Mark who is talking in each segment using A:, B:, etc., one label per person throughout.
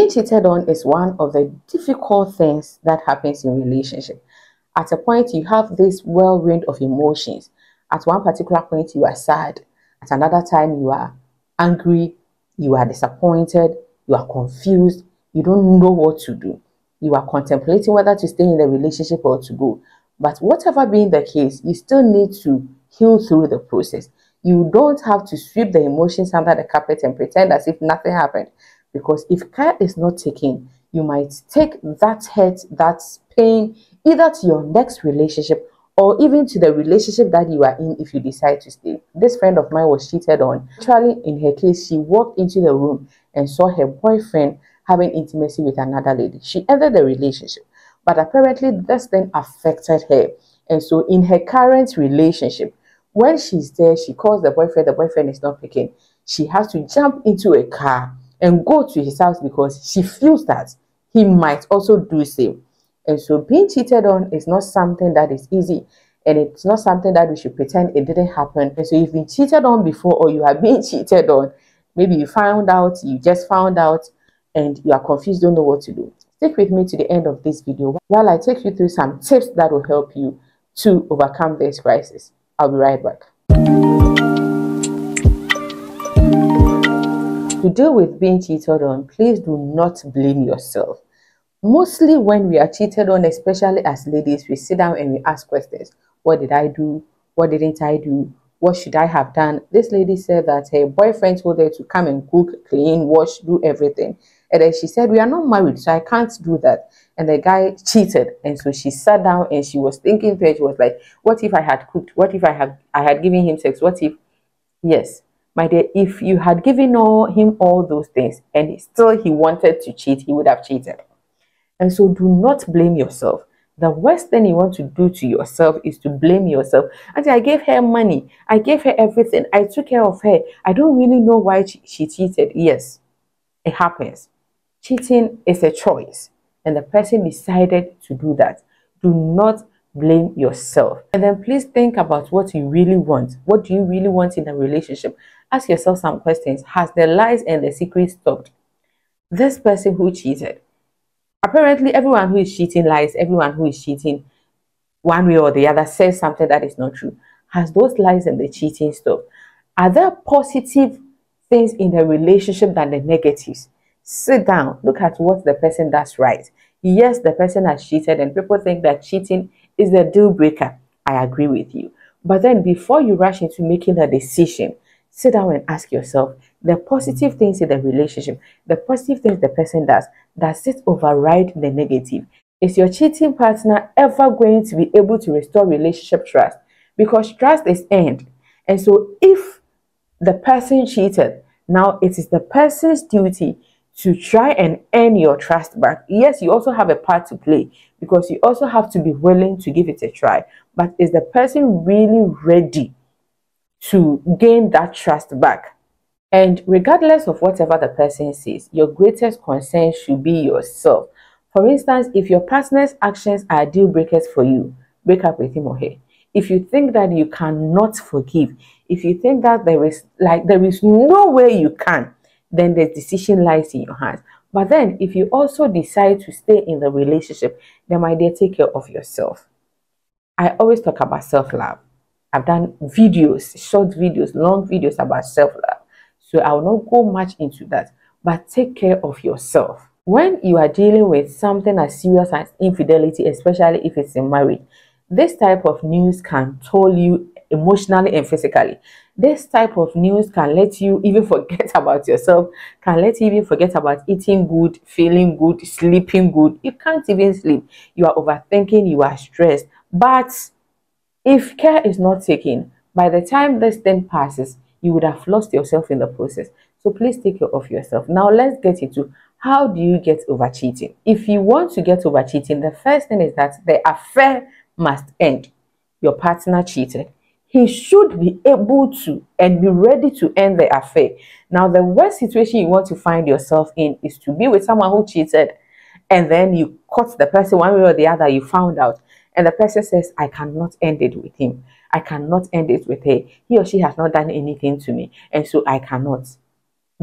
A: Being cheated on is one of the difficult things that happens in relationship. At a point, you have this whirlwind of emotions. At one particular point, you are sad. At another time, you are angry, you are disappointed, you are confused, you don't know what to do. You are contemplating whether to stay in the relationship or to go. But whatever being the case, you still need to heal through the process. You don't have to sweep the emotions under the carpet and pretend as if nothing happened. Because if care is not taken, you might take that hurt, that pain, either to your next relationship or even to the relationship that you are in if you decide to stay. This friend of mine was cheated on. Actually, in her case, she walked into the room and saw her boyfriend having intimacy with another lady. She ended the relationship, but apparently this then affected her. And so in her current relationship, when she's there, she calls the boyfriend is not picking. She has to jump into a car and go to his house because she feels that he might also do same. And so being cheated on is not something that is easy, and it's not something that we should pretend it didn't happen. And so you've been cheated on before, or you have been cheated on, maybe you just found out, and you are confused, don't know what to do. Stick with me to the end of this video while I take you through some tips that will help you to overcome this crisis. I'll be right back. To deal with being cheated on, please do not blame yourself. Mostly when we are cheated on, especially as ladies, we sit down and we ask questions. What did I do? What didn't I do? What should I have done? This lady said that her boyfriend told her to come and cook, clean, wash, do everything. And then she said, we are not married, so I can't do that. And the guy cheated. And so she sat down and she was thinking to her, she was like, what if I had cooked? What if I had given him sex? What if? Yes, my dear, if you had given him all those things and still he wanted to cheat, he would have cheated. And so do not blame yourself. The worst thing you want to do to yourself is to blame yourself. And I gave her money. I gave her everything. I took care of her. I don't really know why she cheated. Yes, it happens. Cheating is a choice. And the person decided to do that. Do not blame yourself. And then please think about what you really want. What do you really want in a relationship? Ask yourself some questions. Has the lies and the secrets stopped? This person who cheated, apparently everyone who is cheating lies. Everyone who is cheating one way or the other says something that is not true. Has those lies and the cheating stopped? Are there positive things in the relationship than the negatives? Sit down, look at what the person does right. Yes, the person has cheated and people think that cheating is the deal breaker. I agree with you. But then before you rush into making a decision, sit down and ask yourself the positive things in the relationship, the positive things the person does it override the negative? Is your cheating partner ever going to be able to restore relationship trust? Because trust is earned. And so if the person cheated, now it is the person's duty to try and earn your trust back. Yes, you also have a part to play because you also have to be willing to give it a try. But is the person really ready to gain that trust back? And regardless of whatever the person says, your greatest concern should be yourself. For instance, if your partner's actions are deal breakers for you, break up with him or her. If you think that you cannot forgive, if you think that there is no way you can, then the decision lies in your hands. But then if you also decide to stay in the relationship, then my dear, take care of yourself. I always talk about self-love. I've done videos, short videos, long videos about self-love. So I will not go much into that, but take care of yourself. When you are dealing with something as serious as infidelity, especially if it's in marriage, this type of news can toll you emotionally and physically. This type of news can let you even forget about yourself, can let you even forget about eating good, feeling good, sleeping good. You can't even sleep. You are overthinking, you are stressed. But if care is not taken, by the time this thing passes, you would have lost yourself in the process. So please take care of yourself. Now let's get into how do you get over cheating. If you want to get over cheating, the first thing is that the affair must end. Your partner cheated. He should be able to and be ready to end the affair. Now, the worst situation you want to find yourself in is to be with someone who cheated and then you caught the person one way or the other, you found out, and the person says, I cannot end it with him. I cannot end it with her. He or she has not done anything to me, and so I cannot.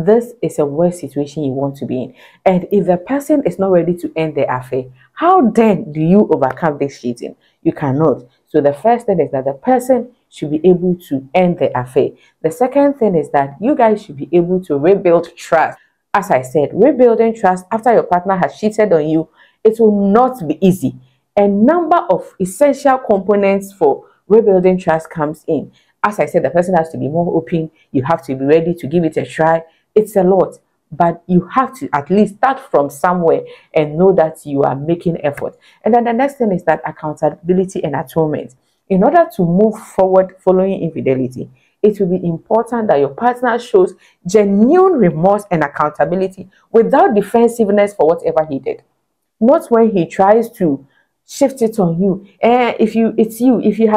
A: this is a worse situation you want to be in. And if the person is not ready to end the affair, how then do you overcome this cheating? You cannot. So the first thing is that the person should be able to end the affair. The second thing is that you guys should be able to rebuild trust. As I said, rebuilding trust after your partner has cheated on you, it will not be easy. A number of essential components for rebuilding trust comes in. As I said, the person has to be more open. You have to be ready to give it a try. It's a lot, but you have to at least start from somewhere and know that you are making effort. And then the next thing is that accountability and atonement. In order to move forward following infidelity, it will be important that your partner shows genuine remorse and accountability without defensiveness for whatever he did. Not when he tries to shift it on you. If you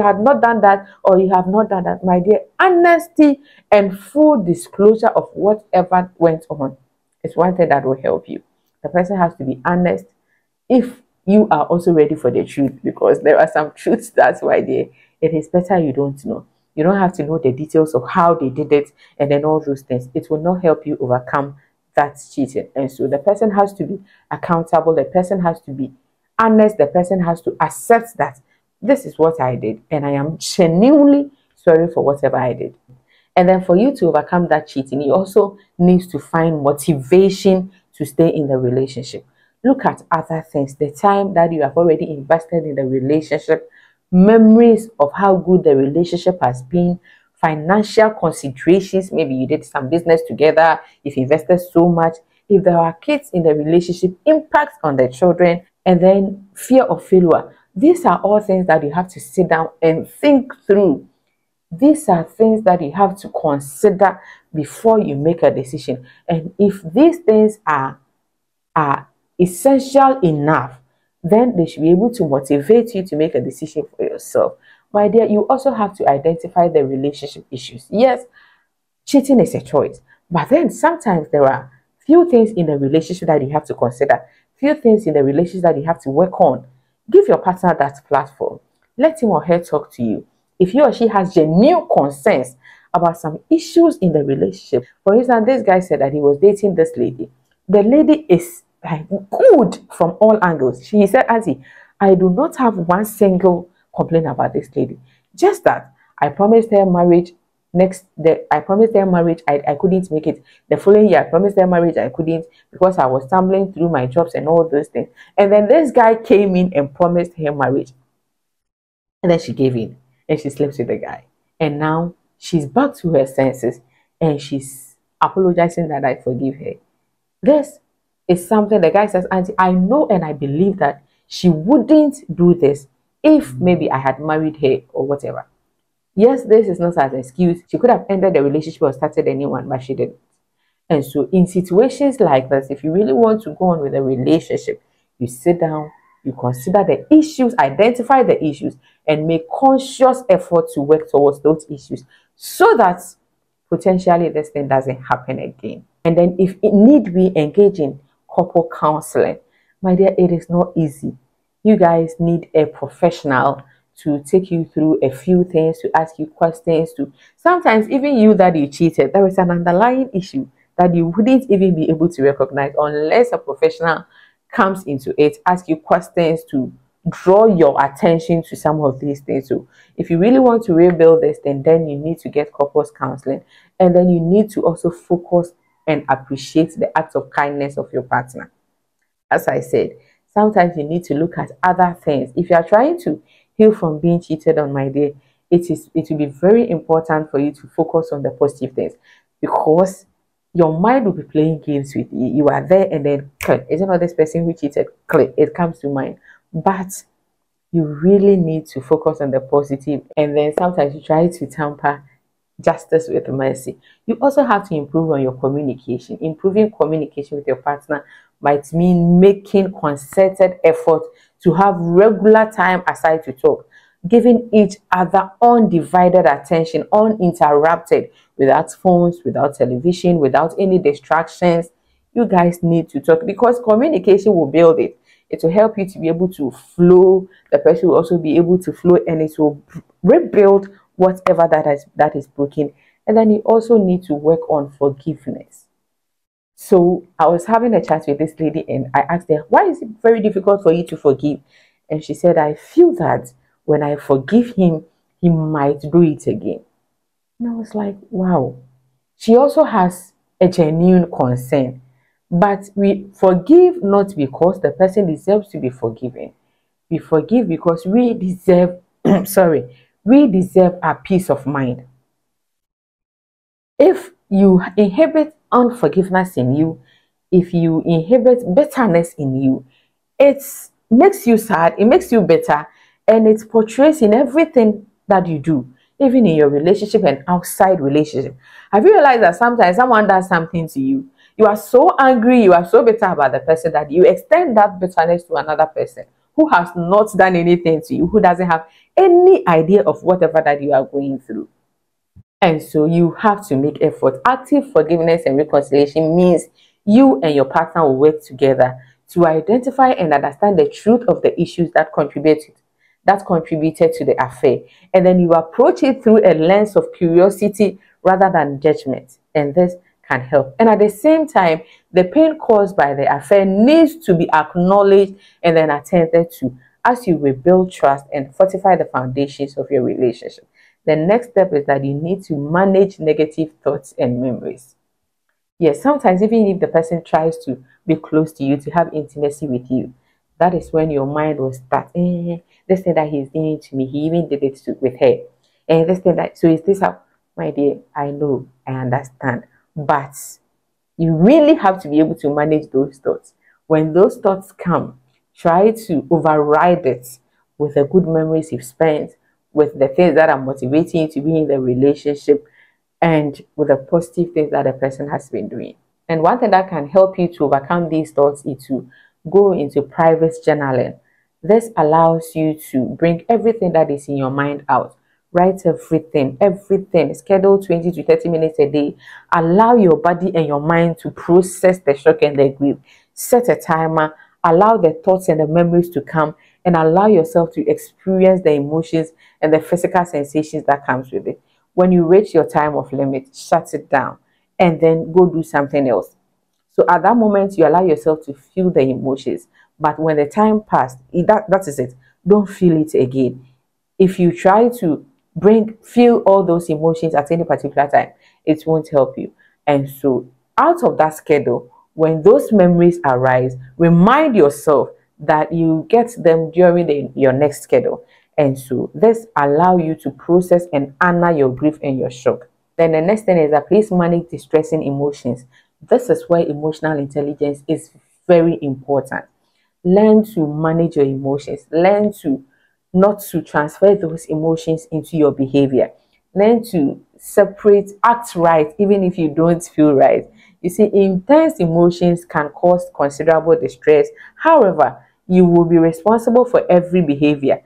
A: had not done that, or you have not done that, my dear, honesty and full disclosure of whatever went on is one thing that will help you. The person has to be honest if you are also ready for the truth, because there are some truths that's why it is better you don't know. You don't have to know the details of how they did it and then all those things. It will not help you overcome that cheating. And so the person has to be accountable. The person has to be honest. The person has to accept that this is what I did and I am genuinely sorry for whatever I did. And then for you to overcome that cheating, you also need to find motivation to stay in the relationship. Look at other things, the time that you have already invested in the relationship, memories of how good the relationship has been, financial considerations. Maybe you did some business together, you've invested so much. If there are kids in the relationship, impact on the children, and then fear of failure. These are all things that you have to sit down and think through. These are things that you have to consider before you make a decision. And if these things are essential enough, then they should be able to motivate you to make a decision for yourself. My dear, you also have to identify the relationship issues. Yes, cheating is a choice, but then sometimes there are few things in the relationship that you have to consider, few things in the relationship that you have to work on. Give your partner that platform. Let him or her talk to you. If he or she has genuine concerns about some issues in the relationship, for instance, this guy said that he was dating this lady. The lady is like good from all angles. He said, Auntie, I do not have one single complaint about this lady. Just that I promised her marriage I promised her marriage, I couldn't make it. The following year, I promised her marriage, I couldn't, because I was stumbling through my jobs and all those things. And then this guy came in and promised her marriage. And then she gave in and she slept with the guy. And now she's back to her senses and she's apologizing that I forgive her. This is something the guy says, Auntie, I know and I believe that she wouldn't do this if maybe I had married her or whatever. Yes, this is not as an excuse. She could have ended the relationship or started a new one, but she didn't. And so in situations like this, if you really want to go on with a relationship, you sit down, you consider the issues, identify the issues, and make conscious effort to work towards those issues so that potentially this thing doesn't happen again. And then if it need be, engage in couple counseling. My dear, it is not easy. You guys need a professional to take you through a few things, to ask you questions, to sometimes even you that you cheated, there is an underlying issue that you wouldn't even be able to recognize unless a professional comes into it, ask you questions to draw your attention to some of these things. So if you really want to rebuild this, then you need to get couples counseling, and then you need to also focus and appreciate the acts of kindness of your partner. As I said, sometimes you need to look at other things. If you are trying to heal from being cheated on, my dear, it will be very important for you to focus on the positive things, because your mind will be playing games with you. You are there and then click, isn't it this person who cheated? Click, it comes to mind. But you really need to focus on the positive, and then sometimes you try to tamper justice with mercy. You also have to improve on your communication. Improving communication with your partner might mean making concerted effort to have regular time aside to talk, giving each other undivided attention, uninterrupted, without phones, without television, without any distractions. You guys need to talk, because communication will build it. It will help you to be able to flow. The person will also be able to flow, and it will rebuild whatever that is broken. And then you also need to work on forgiveness. So I was having a chat with this lady and I asked her, why is it very difficult for you to forgive? And she said, I feel that when I forgive him, he might do it again. And I was like, wow. She also has a genuine concern. But we forgive not because the person deserves to be forgiven. We forgive because we deserve, sorry, we deserve a peace of mind. If you inhibit unforgiveness in you, if you inhibit bitterness in you, it makes you sad, it makes you bitter, and it portrays in everything that you do, even in your relationship and outside relationship. Have you realized that sometimes someone does something to you, you are so angry, you are so bitter about the person that you extend that bitterness to another person who has not done anything to you, who doesn't have any idea of whatever that you are going through. And so you have to make effort. Active forgiveness and reconciliation means you and your partner will work together to identify and understand the truth of the issues that contributed to the affair. And then you approach it through a lens of curiosity rather than judgment. And this can help. And at the same time, the pain caused by the affair needs to be acknowledged and then attended to as you rebuild trust and fortify the foundations of your relationship. The next step is that you need to manage negative thoughts and memories. Yes, sometimes even if the person tries to be close to you, to have intimacy with you, that is when your mind will start, this thing that he's doing to me, he even did it with her. And this thing that, so is this how, my dear, I know, I understand. But you really have to be able to manage those thoughts. When those thoughts come, try to override it with the good memories you've spent, with the things that are motivating you to be in the relationship, and with the positive things that the person has been doing. And one thing that can help you to overcome these thoughts is to go into private journaling. This allows you to bring everything that is in your mind out. Write everything. Schedule 20 to 30 minutes a day. Allow your body and your mind to process the shock and the grief. Set a timer. Allow the thoughts and the memories to come, and allow yourself to experience the emotions and the physical sensations that comes with it. When you reach your time of limit, shut it down and then go do something else. So at that moment, you allow yourself to feel the emotions. But when the time passed, that is it. Don't feel it again. If you try to feel all those emotions at any particular time, it won't help you. And so out of that schedule, when those memories arise, remind yourself that you get them during your next schedule. And so this allow you to process and honor your grief and your shock. Then the next thing is that please manage distressing emotions. This is where emotional intelligence is very important. Learn to manage your emotions. Learn to not to transfer those emotions into your behavior. Learn to separate, act right, even if you don't feel right. You see, intense emotions can cause considerable distress. However, you will be responsible for every behavior.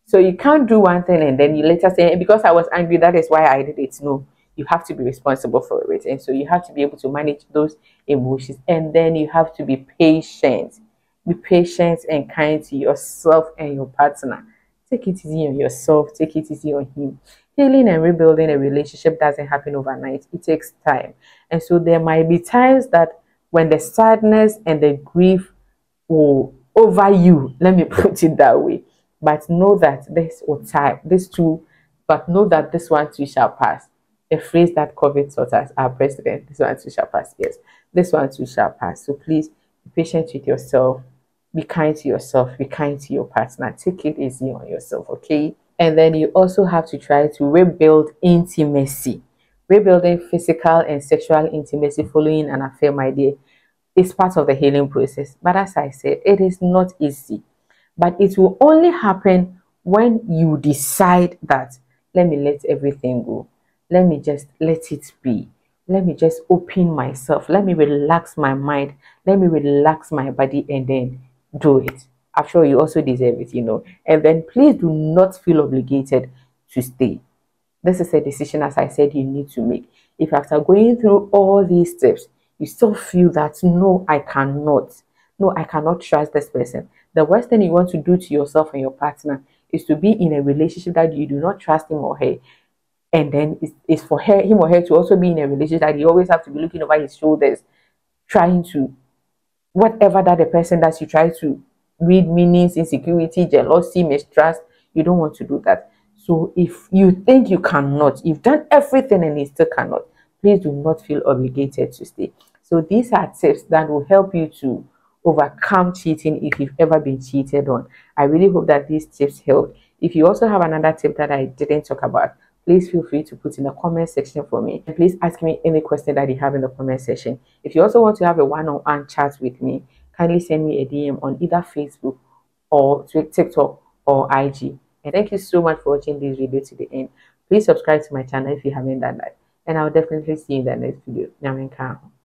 A: So you can't do one thing and then you later say, because I was angry, that is why I did it. No, you have to be responsible for it. And so you have to be able to manage those emotions. And then you have to be patient. Be patient and kind to yourself and your partner. Take it easy on yourself. Take it easy on him. Healing and rebuilding a relationship doesn't happen overnight. It takes time. And so there might be times that when the sadness and the grief will over you, let me put it that way. But know that but know that this one too shall pass. A phrase that COVID taught us, our president, this one too shall pass. Yes, this one too shall pass. So please be patient with yourself. Be kind to yourself. Be kind to your partner. Take it easy on yourself, okay? And then you also have to try to rebuild intimacy. Rebuilding physical and sexual intimacy following an affair, my dear, is part of the healing process. But as I said, it is not easy. But it will only happen when you decide that, let me let everything go. Let me just let it be. Let me just open myself. Let me relax my mind. Let me relax my body and then do it. I'm sure you also deserve it. And then please do not feel obligated to stay. This is a decision, as I said, you need to make. If after going through all these steps, you still feel that, no, I cannot. No, I cannot trust this person. The worst thing you want to do to yourself and your partner is to be in a relationship that you do not trust him or her. and then it's for him or her to also be in a relationship that you always have to be looking over his shoulders, trying to whatever that the person does, you try to read meanings, insecurity, jealousy, mistrust. You don't want to do that. So if you think you cannot, you've done everything and you still cannot, please do not feel obligated to stay. So these are tips that will help you to overcome cheating if you've ever been cheated on. I really hope that these tips help. If you also have another tip that I didn't talk about, please feel free to put in the comment section for me. And please ask me any question that you have in the comment section. If you also want to have a one-on-one chat with me, kindly send me a DM on either Facebook or TikTok or IG. And thank you so much for watching this video to the end. Please subscribe to my channel if you haven't done that. And I'll definitely see you in the next video.